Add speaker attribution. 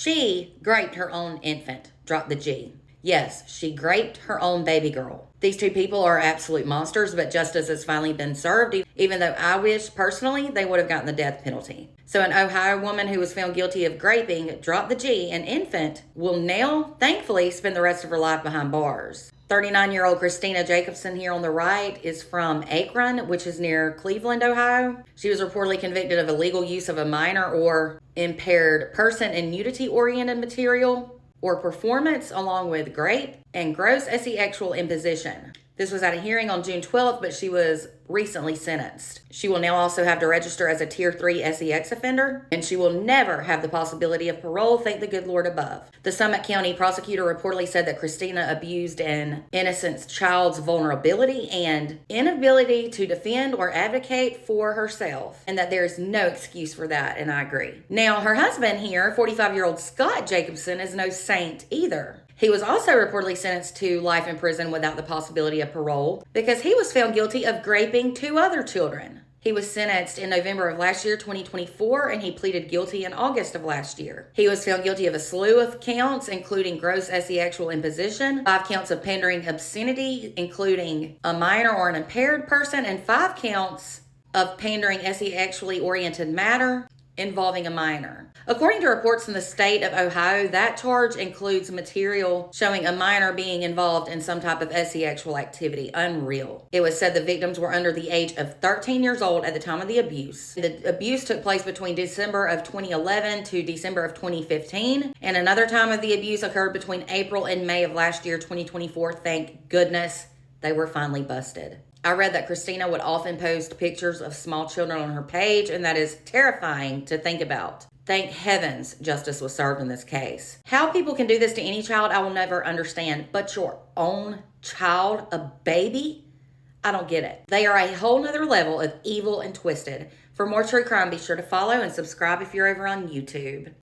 Speaker 1: She raped her own infant. Drop the G. Yes, she raped her own baby girl. These two people are absolute monsters, but justice has finally been served, even though I wish personally they would have gotten the death penalty. So an Ohio woman who was found guilty of raping, drop the G, an infant, will now, thankfully, spend the rest of her life behind bars. 39-year-old Christina Jacobson here on the right is from Akron, which is near Cleveland, Ohio. She was reportedly convicted of illegal use of a minor or impaired person in nudity-oriented material or performance, along with rape and gross sexual imposition. This was at a hearing on June 12th, but she was recently sentenced. She will now also have to register as a Tier 3 sex offender, and she will never have the possibility of parole, thank the good Lord above. The Summit County prosecutor reportedly said that Christina abused an innocent child's vulnerability and inability to defend or advocate for herself, and that there is no excuse for that, and I agree. Now, her husband here, 45-year-old Scott Jacobson, is no saint either. He was also reportedly sentenced to life in prison without the possibility of parole because he was found guilty of raping 2 other children. He was sentenced in November of last year, 2024, and he pleaded guilty in August of last year. He was found guilty of a slew of counts, including gross sexual imposition, 5 counts of pandering obscenity, including a minor or an impaired person, and 5 counts of pandering sexually oriented matter involving a minor. According to reports from the state of Ohio, that charge includes material showing a minor being involved in some type of sexual activity. Unreal. It was said the victims were under the age of 13 years old at the time of the abuse. The abuse took place between December of 2011 to December of 2015, and another time of the abuse occurred between April and May of last year, 2024. Thank goodness they were finally busted. I read that Christina would often post pictures of small children on her page, and that is terrifying to think about. Thank heavens justice was served in this case. How people can do this to any child, I will never understand. But your own child, a baby? I don't get it. They are a whole nother level of evil and twisted. For more true crime, be sure to follow and subscribe if you're over on YouTube.